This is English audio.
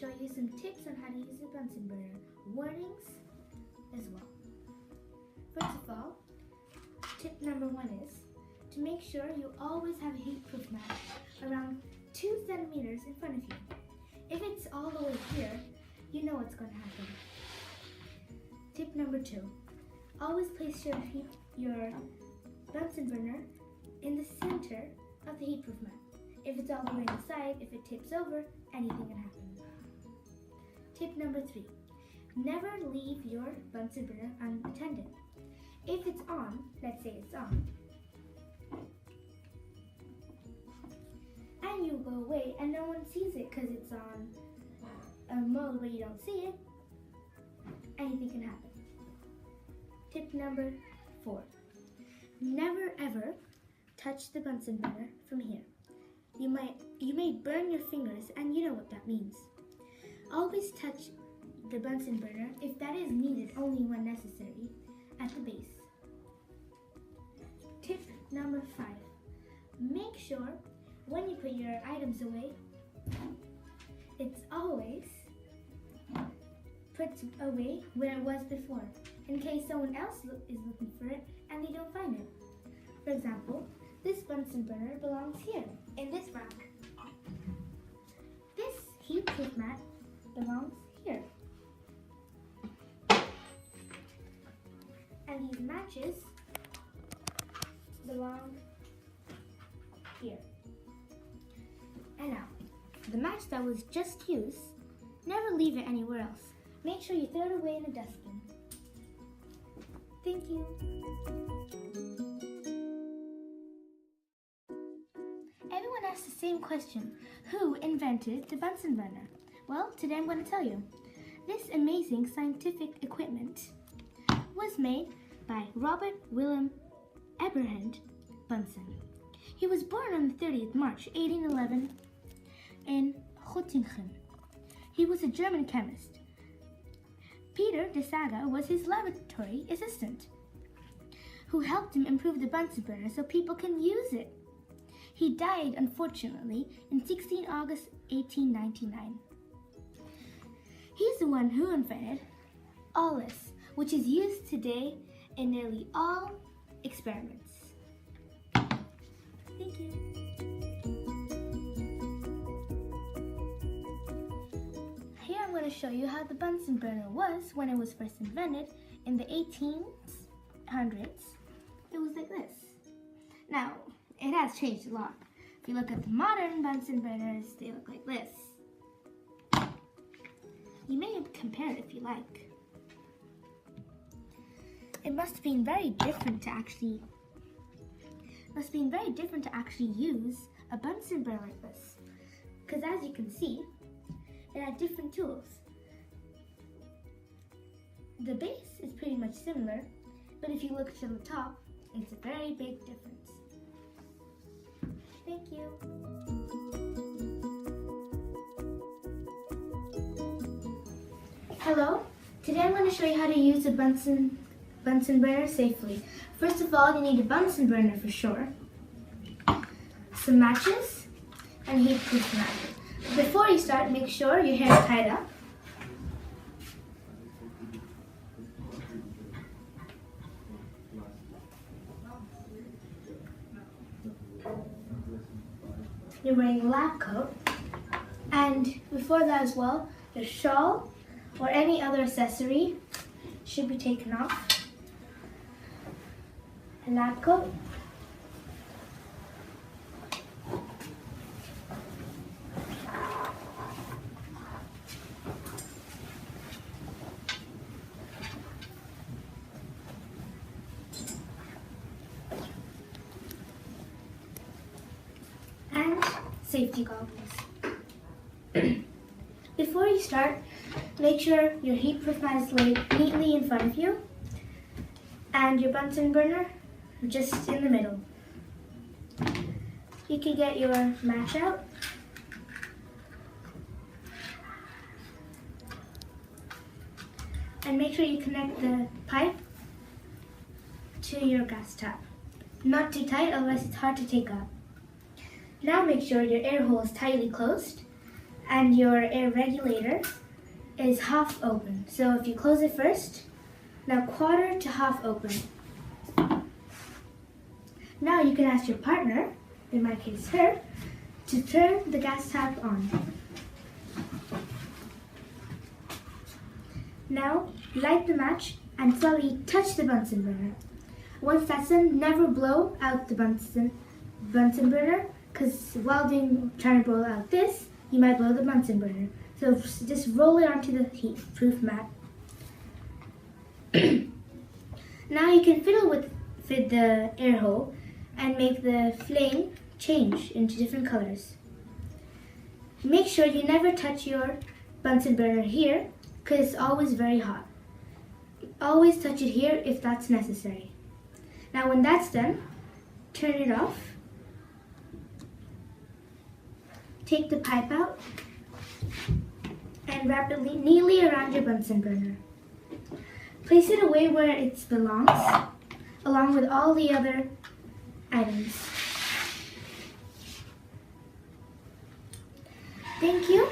show you some tips on how to use a bunsen burner. Warnings as well. First of all, tip number 1 is to make sure you always have a heat-proof mat around 2 centimeters in front of you. If it's all the way here, you know what's going to happen. Tip number 2, always place your bunsen burner in the center of the heat-proof mat. If it's all the way on the side, if it tips over, anything can happen. Tip number 3, never leave your bunsen burner unattended. If it's on, let's say it's on, and you go away and no one sees it because it's on a mode where you don't see it, anything can happen. Tip number 4, never ever touch the bunsen burner from here. You may burn your fingers, and you know what that means. Always touch the bunsen burner, if that is needed, only when necessary, at the base. Tip number 5, make sure when you put your items away, it's always put away where it was before, in case someone else is looking for it and they don't find it. For example, this bunsen burner belongs here, in this rack. This heat-proof mat belongs here. And these matches belong here. And now, the match that was just used, never leave it anywhere else. Make sure you throw it away in a dustbin. Thank you. Everyone asks the same question: who invented the bunsen burner? Well, today I'm going to tell you. This amazing scientific equipment was made by Robert Wilhelm Eberhard Bunsen. He was born on the 30th March 1811 in Göttingen. He was a German chemist. Peter de Saga was his laboratory assistant, who helped him improve the bunsen burner so people can use it. He died, unfortunately, in 16 August 1899. He's the one who invented all this, which is used today in nearly all experiments. Thank you. Here I'm going to show you how the bunsen burner was when it was first invented in the 1800s. It was like this. Now, it has changed a lot. If you look at the modern bunsen burners, they look like this. You may compare it if you like. It must have been very different to actually use a bunsen burner like this. Because as you can see, it had different tools. The base is pretty much similar, but if you look to the top, it's a very big difference. Thank you. Hello, today I'm going to show you how to use a bunsen burner safely. First of all, you need a bunsen burner for sure, some matches, and heat-proof mat. Before you start, make sure your hair is tied up. You're wearing a lab coat, and before that as well, your shawl or any other accessory should be taken off. A lab coat, and safety goggles. Before you start, make sure your heat-proof mat is laid neatly in front of you and your bunsen burner just in the middle. You can get your match out and make sure you connect the pipe to your gas tap. Not too tight, otherwise it's hard to take up. Now make sure your air hole is tightly closed and your air regulator is half open. So if you close it first, now quarter to half open. Now you can ask your partner, in my case her, to turn the gas tap on. Now light the match and slowly touch the Bunsen burner. Once that's done, never blow out the Bunsen burner, because while trying to blow out this, you might blow the Bunsen burner. So just roll it onto the heat-proof mat. Now you can fiddle with the air hole and make the flame change into different colors. Make sure you never touch your Bunsen burner here, because it's always very hot. Always touch it here if that's necessary. Now when that's done, turn it off. Take the pipe out and wrap it neatly around your Bunsen burner. Place it away where it belongs, along with all the other items. Thank you.